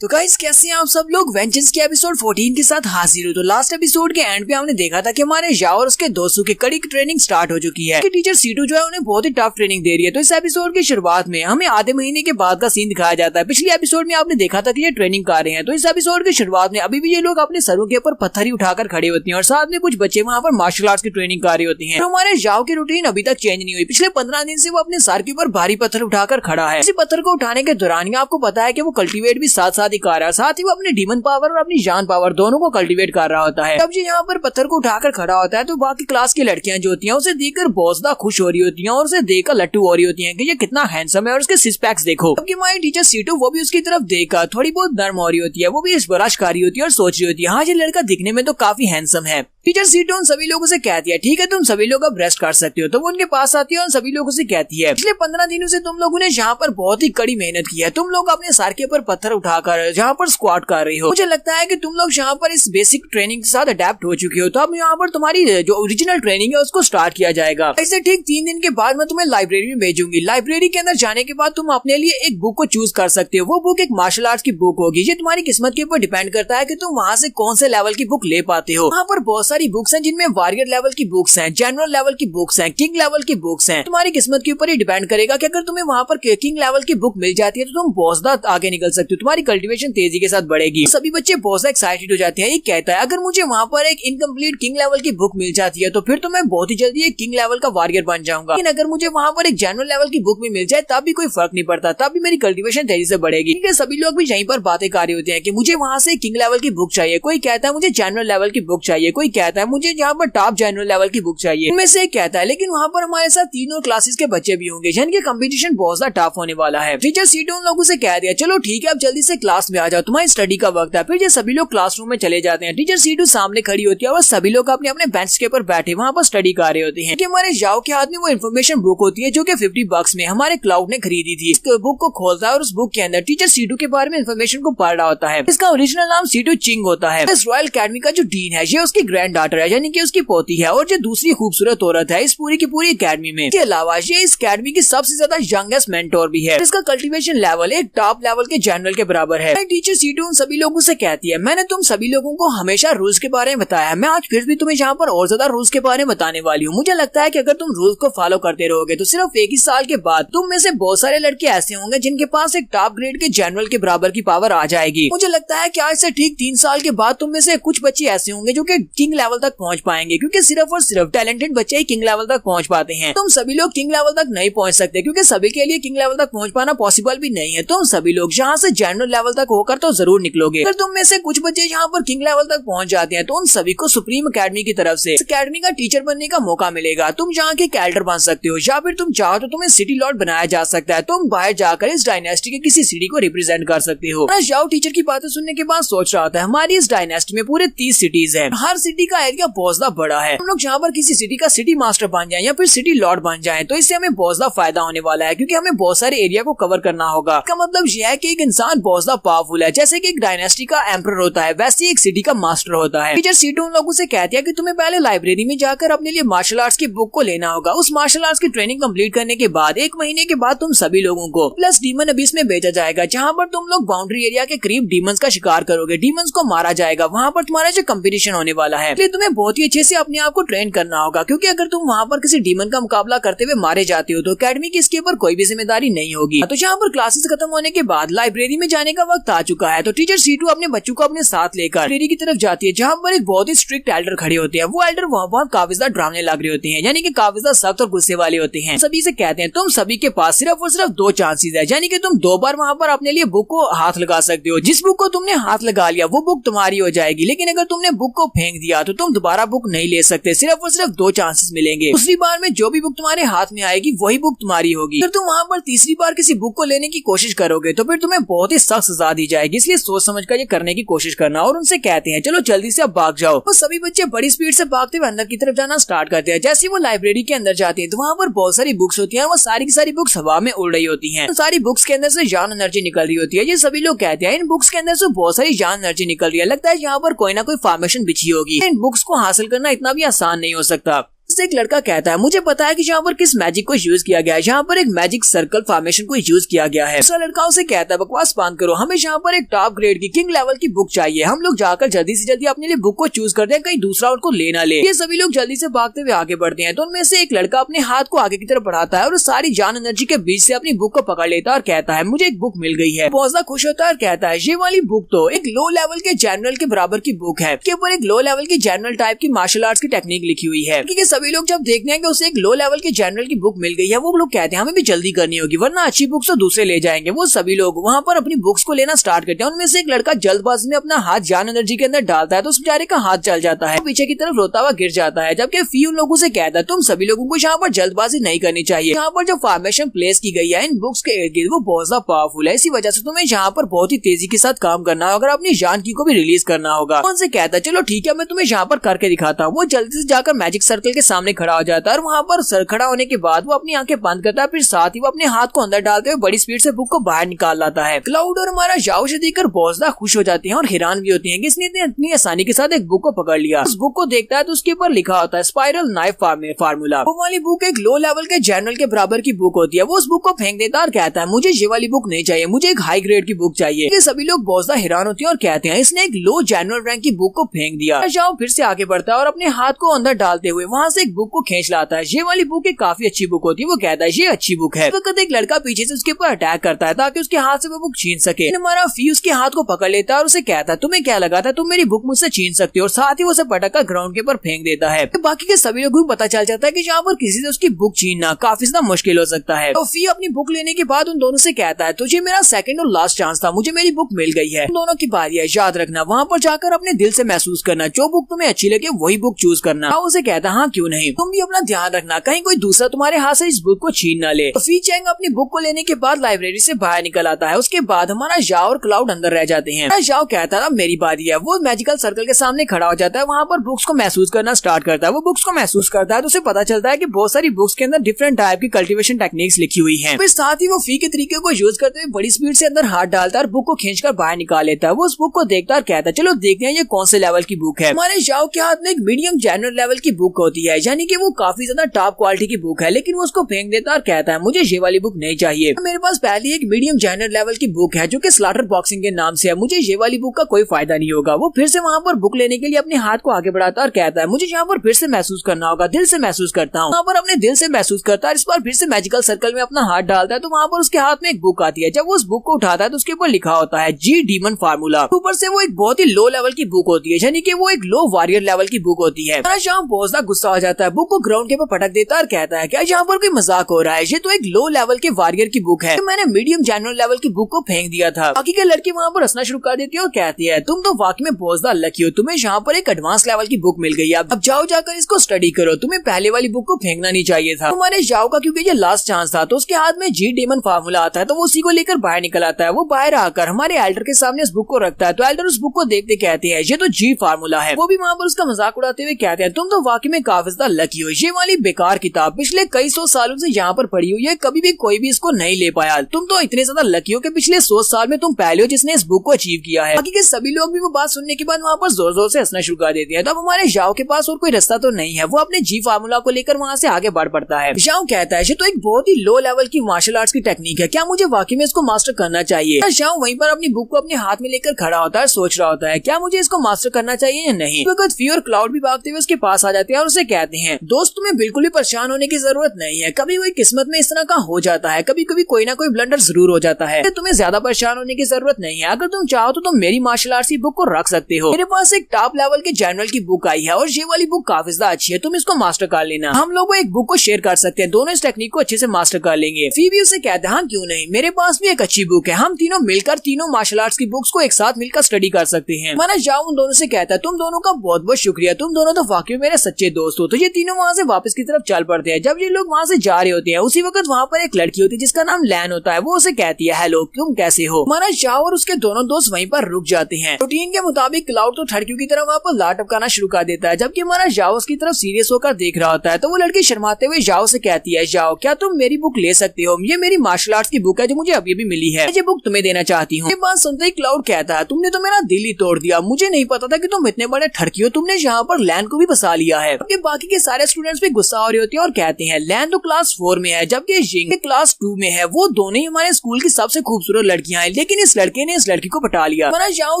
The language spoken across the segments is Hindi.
तो गाइस कैसे हैं आप सब लोग। वेंजेंस के एपिसोड 14 के साथ हाजिर हो। तो लास्ट एपिसोड के एंड पे हमने देखा था कि हमारे जाओ और उसके दोस्तों की कड़ी ट्रेनिंग स्टार्ट हो चुकी है कि टीचर सीटू जो है उन्हें बहुत ही टफ ट्रेनिंग दे रही है। तो इस एपिसोड की शुरुआत में हमें आधे महीने के बाद का सीन दिखाया जाता है। पिछले एपिसोड में आपने देखा था कि ये ट्रेनिंग कर रहे हैं। तो इस एपिसोड की शुरुआत में अभी भी ये लोग अपने सरों के ऊपर पत्थर ही उठाकर खड़े होते हैं और साथ में कुछ बच्चे वहाँ पर मार्शल आर्ट्स की ट्रेनिंग कर रहे होते हैं। तो हमारे जाओ की रूटीन अभी तक चेंज नहीं हुई। पिछले 15 दिन से वो अपने सर के ऊपर भारी पत्थर उठाकर खड़ा है। इसी पत्थर को उठाने के दौरान आपको पता है कि वो कल्टीवेट भी साथ साथ ही कर रहा है। साथ ही वो अपने डीमन पावर और अपनी जान पावर दोनों को कल्टीवेट कर रहा होता है। तब जो यहाँ पर पत्थर को उठाकर खड़ा होता है तो बाकी क्लास की लड़कियां जो होती हैं उसे देखकर बहुत ज्यादा खुश हो रही होती हैं और उसे देखकर लट्टू हो रही होती हैं कि ये कितना हैंडसम है और उसके सिक्स पैक्स देखो। जबकि हमारी टीचर सीटू वो भी उसकी तरफ देखकर थोड़ी बहुत नर्म हो रही होती है। वो भी इस बराश कर रही होती है और सोच रही होती है हाँ ये लड़का दिखने में तो काफी हैंडसम है। टीचर सीटू उन सभी लोगों से कहती है ठीक है तुम सभी लोग अब रेस्ट कर सकते हो। तो वो उनके पास आती है और सभी लोगों से कहती है पिछले 15 दिनों से तुम लोगों ने यहाँ पर बहुत ही कड़ी मेहनत की है। तुम लोग अपने सर के ऊपर पत्थर उठाकर यहाँ पर स्क्वाट कर रही हो। मुझे लगता है कि तुम लोग यहाँ पर इस बेसिक ट्रेनिंग के साथ अडेप्ट हो चुके हो। तो अब यहाँ पर तुम्हारी जो ओरिजिनल ट्रेनिंग है उसको स्टार्ट किया जाएगा। ऐसे ठीक 3 दिन के बाद मैं तुम्हें लाइब्रेरी में भेजूंगी। लाइब्रेरी के अंदर जाने के बाद तुम अपने लिए एक बुक को चूज कर सकते हो। वो बुक एक मार्शल आर्ट्स की बुक होगी। ये तुम्हारी किस्मत के ऊपर डिपेंड करता है कि तुम वहाँ से कौन से लेवल की बुक ले पाते हो। वहाँ पर बहुत सारी बुक्स हैं जिनमें वॉरियर लेवल की बुक्स हैं, जनरल लेवल की बुक्स हैं, किंग लेवल की बुक्स हैं। तुम्हारी किस्मत के ऊपर ही डिपेंड करेगा कि अगर तुम्हें वहाँ पर किंग लेवल की बुक मिल जाती है तो तुम बहुत ज्यादा आगे निकल सकते हो। तुम्हारी कल्टीवेशन तेजी के साथ बढ़ेगी। सभी बच्चे बहुत एक्साइटेड हो जाते हैं। ये कहता है अगर मुझे वहाँ पर एक इनकम्प्लीट किंग लेवल की बुक मिल जाती है तो फिर तो मैं बहुत ही जल्दी एक किंग लेवल का वॉरियर बन जाऊंगा। लेकिन अगर मुझे वहाँ पर एक जनरल लेवल की बुक भी मिल जाए तब भी कोई फर्क नहीं पड़ता, तब भी मेरी कल्टीवेशन तेजी से बढ़ेगी। क्योंकि सभी लोग भी यहीं पर बातें कर रहे होते हैं कि मुझे वहाँ से किंग लेवल की बुक चाहिए, कोई कहता है मुझे जनरल लेवल की बुक चाहिए, कोई कहता है मुझे यहाँ पर टॉप जनरल लेवल की बुक चाहिए। इनमें से एक कहता है लेकिन वहाँ पर हमारे साथ तीनों क्लासेस के बच्चे भी होंगे जिनके कंपटीशन बहुत ज्यादा टफ होने वाला है। टीचर सीटू उन लोगों से कह दिया चलो ठीक है अब जल्दी से क्लास में आ जाओ, तुम्हारी स्टडी का वक्त है। फिर ये सभी लोग क्लासरूम में चले जाते हैं। टीचर सीटू सामने खड़ी होती है और सभी लोग अपने अपने बेंच के ऊपर बैठे वहाँ पर स्टडी कर रहे होते हैं। कि हमारे जाओ के हाथ में वो इन्फॉर्मेशन बुक होती है जो कि 50 बक्स में हमारे क्लाउड ने खरीदी थी। इस बुक को खोलता है और उस बुक के अंदर टीचर सीटू के बारे में इन्फॉर्मेशन को पढ़ रहा होता है। इसका ओरिजिनल नाम सीटू चिंग होता है। इस रॉयल अकेडमी का जो डीन है ये उसकी ग्रैंड डॉटर है यानी कि उसकी पोती है और जो दूसरी खूबसूरत औरत है इस पूरी की पूरी अकेडमी में। इसके अलावा ये इस अकेडमी की सबसे ज्यादा यंगेस्ट मेंटोर भी है। इसका कल्टीवेशन लेवल एक टॉप लेवल के जनरल के बराबर है। टीचर सीटू उन सभी लोगों से कहती है मैंने तुम सभी लोगों को हमेशा रूल्स के बारे में बताया, मैं आज फिर भी तुम्हें यहाँ पर और ज्यादा रूल्स के बारे में बताने वाली हूँ। मुझे लगता है कि अगर तुम रूल्स को फॉलो करते रहोगे तो सिर्फ एक ही साल के बाद तुम में से बहुत सारे लड़के ऐसे होंगे जिनके पास एक टॉप ग्रेड के जनरल के बराबर की पावर आ जाएगी। मुझे लगता है कि आज से ठीक 3 साल के बाद तुम में से कुछ बच्चे ऐसे होंगे जो कि किंग लेवल तक पहुँच पाएंगे क्योंकि सिर्फ और सिर्फ टैलेंटेड बच्चे ही किंग लेवल तक पहुँच पाते हैं। तुम सभी लोग किंग लेवल तक नहीं पहुँच सकते क्योंकि सभी के लिए किंग लेवल तक पहुँच पाना पॉसिबल भी नहीं है। तुम सभी लोग यहाँ से जनरल लेवल तक होकर तो जरूर निकलोगे। अगर तुम में से कुछ बच्चे यहाँ पर किंग लेवल तक पहुँच जाते हैं तो उन सभी को सुप्रीम अकेडमी की तरफ से अकेडमी का टीचर बनने का मौका मिलेगा। तुम यहाँ के कैल्डर बन सकते हो या फिर तुम चाहो तो तुम्हें सिटी लॉर्ड बनाया जा सकता है। तुम बाहर जाकर इस डायनेस्टी के किसी सिटी को रिप्रेजेंट कर सकते हो। जाओ टीचर की बातें सुनने के बाद सोच रहा था हमारी इस डायनेस्टी में पूरे 30 सिटीज है। हर सिटी का एरिया बहुत ज्यादा बड़ा है। हम लोग यहाँ पर किसी सिटी का सिटी मास्टर बन जाए या फिर सिटी लॉर्ड बन जाए तो इससे हमें बहुत ज्यादा फायदा होने वाला है क्योंकि हमें बहुत सारे एरिया को कवर करना होगा। इसका मतलब यह है कि एक इंसान बहुत ज्यादा पावरफुल है। जैसे कि एक डायनेस्टी का एम्परर होता है वैसे एक सिटी का मास्टर होता है। टीचर सीटू उन लोगों से कहती है कि तुम्हें पहले लाइब्रेरी में जाकर अपने लिए मार्शल आर्ट्स की बुक को लेना होगा। उस मार्शल आर्ट्स की ट्रेनिंग कंप्लीट करने के बाद 1 महीने के बाद तुम सभी लोगों को प्लस डीमन अबिस में भेजा जाएगा जहाँ पर तुम लोग बाउंड्री एरिया के करीब डीमंस का शिकार करोगे। डीमंस को मारा जाएगा। वहाँ पर तुम्हारा जो कंपटीशन होने वाला है इसलिए तुम्हें बहुत ही अच्छे से अपने आप को ट्रेन करना होगा क्योंकि अगर तुम वहाँ पर किसी डीमन का मुकाबला करते हुए मारे जाते हो तो अकेडमी की इसके ऊपर कोई भी जिम्मेदारी नहीं होगी। तो यहाँ पर क्लासेस खत्म होने के बाद लाइब्रेरी में जाने का वक्त आ चुका है। तो टीचर सीटू अपने बच्चों को अपने साथ लेकर लाइब्रेरी की तरफ जाती है जहाँ पर एक बहुत ही स्ट्रिक्ट एल्डर खड़े होते हैं। वो एल्डर वहाँ काफी ज्यादा डरावने लग रहे होते हैं यानी कि काफी ज्यादा सख्त और गुस्से वाले होते हैं। सभी से कहते हैं तुम सभी के पास सिर्फ और सिर्फ 2 चांसेस है यानी कि तुम 2 बार वहाँ पर अपने लिए बुक को हाथ लगा सकते हो। जिस बुक को तुमने हाथ लगा लिया वो बुक तुम्हारी हो जाएगी लेकिन अगर तुमने बुक को फेंक दिया तो तुम दोबारा बुक नहीं ले सकते। सिर्फ और सिर्फ 2 चांसेस मिलेंगे। दूसरी बार में जो भी बुक तुम्हारे हाथ में आएगी वही बुक तुम्हारी होगी। अगर तुम वहाँ पर तीसरी बार किसी बुक को लेने की कोशिश करोगे तो फिर तुम्हें बहुत ही सख्त सजा दी जाएगी। इसलिए सोच समझ कर ये करने की कोशिश करना। और उनसे कहते हैं चलो जल्दी से अब भाग जाओ। वो सभी बच्चे बड़ी स्पीड से भागते हुए अंदर की तरफ जाना स्टार्ट करते हैं। जैसे वो लाइब्रेरी के अंदर जाते हैं तो वहाँ पर बहुत सारी बुक्स होती हैं। वो सारी की सारी बुक्स हवा में उड़ रही होती हैं। सारी बुक्स के अंदर से जान एनर्जी निकल रही होती है। ये सभी लोग कहते हैं इन बुक्स के अंदर से बहुत सारी जान एनर्जी निकल रही है। लगता है यहाँ पर कोई ना कोई फॉर्मेशन बिछी होगी। इन बुक्स को हासिल करना इतना भी आसान नहीं हो सकता। उससे एक लड़का कहता है मुझे पता है कि यहाँ पर किस मैजिक को यूज किया गया है, यहाँ पर एक मैजिक सर्कल फॉर्मेशन को यूज किया गया है। दूसरा लड़का उसे कहता है बकवास बंद करो, हमें यहाँ पर एक टॉप ग्रेड की किंग लेवल की बुक चाहिए, हम लोग जाकर जल्दी से जल्दी अपने लिए बुक को चूज करते हैं, कहीं दूसरा उनको लेना ले। ये सभी लोग जल्दी से भागते हुए आगे बढ़ते हैं तो उनमें से एक लड़का अपने हाथ को आगे की तरफ बढ़ाता है और सारी जान एनर्जी के बीच से अपनी बुक को पकड़ लेता है और कहता है मुझे एक बुक मिल गई है। बहुत खुश होता है और कहता है ये वाली बुक तो एक लो लेवल के जनरल के बराबर की बुक है, के ऊपर एक लो लेवल की जनरल टाइप की मार्शल आर्ट्स की टेक्निक लिखी हुई है। क्योंकि सभी लोग जब देखते हैं कि उसे एक लो लेवल के जनरल की बुक मिल गई है, वो लोग कहते हैं हमें भी जल्दी करनी होगी वरना अच्छी बुक्स तो दूसरे ले जाएंगे। वो सभी लोग वहाँ पर अपनी बुक्स को लेना स्टार्ट करते हैं। उनमें से एक लड़का जल्दबाजी में अपना हाथ जान एनर्जी के अंदर डालता है तो उस बेचारे का हाथ जल जाता है, पीछे की तरफ रोता हुआ गिर जाता है। जबकि फी उन लोगों से कहता है तुम सभी लोगों को यहाँ पर जल्दबाजी नहीं करनी चाहिए, यहाँ पर जो फॉर्मेशन प्लेस की गई है इन बुक्स के इर्द गिर्द वो बहुत ज्यादा पावरफुल है, इसी वजह से तुम्हें यहाँ पर बहुत ही तेजी के साथ काम करना होगा, अपनी जान की को भी रिलीज करना होगा। उनसे कहता है चलो ठीक है मैं तुम्हें यहाँ पर करके दिखाता हूँ। वो जल्दी से जाकर मैजिक सर्कल के सामने खड़ा हो जाता है और वहाँ पर सर खड़ा होने के बाद वो अपनी आंखें बंद करता है, फिर साथ ही वो अपने हाथ को अंदर डालते हुए बड़ी स्पीड से बुक को बाहर निकाल लाता है। क्लाउड और हमारा जाओ से देखकर बहुत ज्यादा खुश हो जाते हैं और हैरान भी होती हैं कि इसने इतनी आसानी के साथ एक बुक को पकड़ लिया। उस बुक को देखता है तो उसके ऊपर लिखा होता है स्पाइरल नाइफ फार्मूला। वो वाली बुक एक लो लेवल के जनरल के बराबर की बुक होती है। वो उस बुक को फेंक देता है और कहता है मुझे ये वाली बुक नहीं चाहिए, मुझे एक हाई ग्रेड की बुक चाहिए। ये सभी लोग बहुत ज्यादा हैरान होते हैं और कहते हैं इसने एक लो जनरल रैंक की बुक को फेंक दिया। जाओ फिर से आगे बढ़ता है और अपने हाथ को अंदर डालते हुए वहाँ से एक बुक को खींच लाता है। ये वाली बुक एक काफी अच्छी बुक होती है। वो कहता है ये अच्छी बुक है। तो एक लड़का पीछे से उसके ऊपर अटैक करता है ताकि उसके हाथ से वो बुक छीन सके। हमारा फी उसके हाथ को पकड़ लेता है और उसे कहता है तुम्हें क्या लगा था तुम मेरी बुक मुझसे छीन सकते हो, और साथ ही वो उसे पटक कर ग्राउंड के ऊपर फेंक देता है। तो बाकी के सभी लोगों को पता चल जाता है कि यहाँ पर किसी से उसकी बुक छीनना काफी ज्यादा मुश्किल हो सकता है। तो फी अपनी बुक लेने के बाद उन दोनों से कहता है तुझे मेरा सेकंड और लास्ट चांस था, मुझे मेरी बुक मिल गई है, उन दोनों की बारी है, याद रखना वहाँ पर जाकर अपने दिल से महसूस करना, जो बुक तुम्हें अच्छी लगे वही बुक चूज करना। उसे कहता हाँ क्यों नहीं, तुम भी अपना ध्यान रखना कहीं कोई दूसरा तुम्हारे हाथ से इस बुक को छीन न ले। फी चैंग अपनी बुक को लेने के बाद लाइब्रेरी से बाहर निकल आता है। उसके बाद हमारा जाओ और क्लाउड अंदर रह जाते हैं। जाओ कहता है मेरी बारी है। वो मैजिकल सर्कल के सामने खड़ा हो जाता है, वहाँ पर बुक्स को महसूस करना स्टार्ट करता है। वो बुक्स को महसूस करता है तो उसे पता चलता है कि बहुत सारी बुक्स के अंदर डिफरेंट टाइप की कल्टीवेशन टेक्निक्स लिखी हुई हैं। फिर साथ ही वो फी के तरीके को यूज करते हुए बड़ी स्पीड से अंदर हाथ डालता है और बुक को खींचकर बाहर निकाल लेता है। वो उस बुक को देखता है और कहता है चलो देखते हैं ये कौन से लेवल की बुक है। हमारे जाओ के हाथ में एक मीडियम जनरल लेवल की बुक होती है, यानी कि वो काफी ज्यादा टॉप क्वालिटी की बुक है, लेकिन वो उसको फेंक देता है और कहता है मुझे ये वाली बुक नहीं चाहिए, मेरे पास पहले एक मीडियम जनरल लेवल की बुक है जो कि स्लॉटर बॉक्सिंग के नाम से है, मुझे ये वाली बुक का कोई फायदा नहीं होगा। वो फिर से वहाँ पर बुक लेने के लिए अपने हाथ को आगे बढ़ाता है और कहता है मुझे यहाँ पर फिर से महसूस करना होगा, दिल से महसूस करता हूँ। वहाँ पर अपने दिल से महसूस करता है। इस बार फिर से मैजिकल सर्कल में अपना हाथ डालता है तो वहाँ पर उसके हाथ में एक बुक आती है। जब वो उस बुक को उठाता है तो उसके ऊपर लिखा होता है जी डीमन फार्मूला। ऊपर से वो एक बहुत ही लो लेवल की बुक होती है, यानी कि वो एक लो वॉरियर लेवल की बुक होती है। शाम बहुत ज्यादा गुस्सा हो जाता है, बुक को ग्राउंड के ऊपर पटक देता है और कहता है क्या यहाँ पर कोई मजाक हो रहा है, ये तो एक लो लेवल के वॉरियर की बुक है, तो मैंने मीडियम जनरल लेवल की बुक को फेंक दिया था। बाकी के लड़की वहाँ पर हंसना शुरू कर देती है और कहती है तुम तो वाकई में बहुत ज्यादा लकी हो, तुम्हें यहाँ पर एक एडवांस लेवल की बुक मिल गई है, अब जाओ जाकर इसको स्टडी करो, तुम्हें पहले वाली बुक को फेंकना नहीं चाहिए था। हमारे जाओ का क्योंकि ये लास्ट चांस था तो उसके हाथ में जी डीमन फार्मूला आता है, तो वो उसी को लेकर बाहर निकल आता है। वो बाहर आकर हमारे एल्डर के सामने इस बुक को रखता है तो एल्डर उस बुक को देखते कहते हैं ये तो जी फार्मूला है। वो भी वहाँ पर उसका मजाक उड़ाते हुए कहते हैं तुम तो वाकई में काफी ज्यादा लकी हो, ये वाली बेकार किताब पिछले कई 100 सालों से यहाँ पर पड़ी हुई है, कभी भी कोई भी इसको नहीं ले पाया, तुम तो इतने ज्यादा लकी हो कि पिछले 100 साल में तुम पहले हो जिसने इस बुक को अचीव किया है। बाकी के सभी लोग भी वो बात सुनने के बाद वहाँ पर जोर जोर से हंसना शुरू कर देते हैं। तब हमारे जाओ के पास और कोई रास्ता तो नहीं है, वो अपने जी फार्मूला को लेकर वहाँ से आगे बढ़ पड़ता है। जाओ कहता है ये तो एक बहुत ही लो लेवल की मार्शल आर्ट्स की टेक्निक है, क्या मुझे वाकई में इसको मास्टर करना चाहिए। जाओ वहीं पर अपनी बुक को अपने हाथ में लेकर खड़ा होता है, सोच रहा होता है क्या मुझे इसको मास्टर करना चाहिए या नहीं। वक्त फी और क्लाउड भी भागते हुए उसके पास आ जाते हैं और उसे कहते हैं दोस्त तुम्हें बिल्कुल भी परेशान होने की जरूरत नहीं है, कभी कोई किस्मत में इस तरह का हो जाता है, कभी कभी कोई ना कोई ब्लंडर जरूर हो जाता है, तुम्हें ज्यादा परेशान होने की जरूरत नहीं है, अगर तुम चाहो तो तुम मेरी मार्शल आर्ट्स की बुक को रख सकते हो, मेरे पास एक टॉप लेवल के जनरल की बुक आई है और ये वाली बुक काफी ज्यादा अच्छी है, तुम इसको मास्टर कर लेना, हम लोग एक बुक को शेयर कर सकते हैं, दोनों इस टेक्निक को अच्छे से मास्टर कर लेंगे। फी भी उसे कहते हैं हाँ क्यों नहीं, मेरे पास भी एक अच्छी बुक है, हम तीनों मिलकर तीनों मार्शल आर्ट्स की बुक्स को एक साथ मिलकर स्टडी कर सकते हैं। माना जाओ उन दोनों से कहता है तुम दोनों का बहुत बहुत शुक्रिया, तुम दोनों तो वाकई मेरे सच्चे दोस्त हो। तो ये तीनों वहाँ से वापस की तरफ चल पड़ते हैं। जब ये लोग वहाँ से जा रहे होते हैं उसी वक्त वहाँ पर एक लड़की होती है जिसका नाम लैन होता है, वो उसे कहती है हेलो तुम कैसे हो। माना जाओ और उसके दोनों दोस्त वहीं पर रुक जाते हैं। रूटीन के मुताबिक क्लाउड तो लड़कियों की तरफ वहाँ पर लाट टपकाना शुरू कर देता है, जबकि हमारा जाओ उसकी तरफ सीरियस होकर देख रहा होता है। तो वो लड़की शर्माते हुए जाओ से कहती है जाओ क्या तुम मेरी बुक ले सकते हो, ये मेरी मार्शल आर्ट्स की बुक है जो मुझे अभी भी मिली है, ये बुक तुम्हें देना चाहती हूँ। ये बात सुनते ही क्लाउड कहता है तुमने तो मेरा दिल ही तोड़ दिया, मुझे नहीं पता था कि तुम इतने बड़े ठरकी हो, तुमने यहाँ पर लैन को भी फंसा लिया है। बाकी के सारे स्टूडेंट्स भी गुस्सा हो रहे होते हैं और कहते हैं लैन तो क्लास 4 में है जबकि जिंग क्लास 2 में है। वो दोनों ही हमारे स्कूल की सबसे खूबसूरत लड़कियां हैं, लेकिन इस लड़के ने इस लड़की को पटा लिया। हमारा जाओ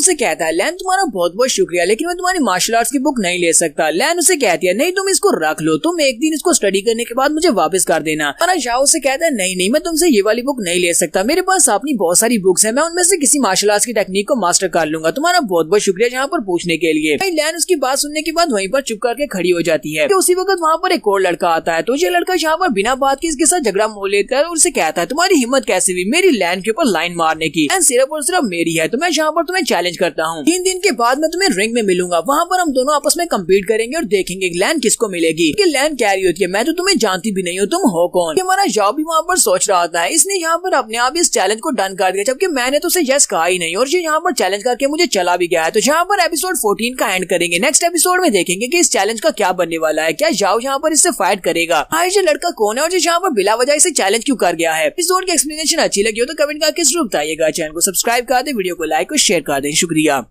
से कहता है लैन तुम्हारा बहुत बहुत शुक्रिया, लेकिन मैं तुम्हारी मार्शल आर्ट्स की बुक नहीं ले सकता। लैन उसे कहती है नहीं तुम इसको रख लो, तुम एक दिन इसको स्टडी करने के बाद मुझे वापस कर देना। हमारा जाओ से कहता है नहीं मैं तुमसे ये वाली बुक नहीं ले सकता, मेरे पास अपनी बहुत सारी बुक्स है, मैं उनमें से किसी मार्शल आर्ट्स की टेक्निक को मास्टर कर लूंगा। तुम्हारा बहुत बहुत शुक्रिया यहाँ पर पूछने के लिए। लैन उसकी बात सुनने के बाद वहीं पर चुप करके खड़ी हो जाती है। उसी वक्त वहाँ पर एक और लड़का आता है, तो ये लड़का यहाँ पर बिना बात के इसके साथ झगड़ा मोल लेता है और उसे कहता है तुम्हारी हिम्मत कैसे हुई मेरी लैन के ऊपर लाइन मारने की, एंड सिर्फ और सिर्फ मेरी है, तो मैं यहाँ पर तुम्हें चैलेंज करता हूँ। 3 दिन के बाद मैं तुम्हें रिंग में मिलूंगा, वहाँ पर हम दोनों आपस में कम्पीट करेंगे और देखेंगे लैन किसको मिलेगी। लैन कह रही होती है मैं तो तुम्हें जानती भी नहीं हूँ, तुम हो कौन। हमारा जाओ भी वहाँ पर सोच रहा था, इसने यहाँ पर अपने आप इस चैलेंज को डन कर दिया, जबकि मैंने तो उसे यस कहा ही नहीं और ये यहाँ पर चैलेंज करके मुझे चला भी गया है। तो यहाँ पर एपिसोड 14 का एंड करेंगे। नेक्स्ट एपिसोड में देखेंगे कि इस चैलेंज का क्या बनने वाला है, क्या जाओ यहाँ पर इससे फाइट करेगा, ये लड़का कौन है और यहाँ पर बिला वजह इसे चैलेंज क्यों कर गया है। एपिसोड की एक्सप्लेनेशन अच्छी लगी हो तो कमेंट करके जरूर बताइएगा। चैनल को सब्सक्राइब कर दे, वीडियो को लाइक और शेयर कर दें। शुक्रिया।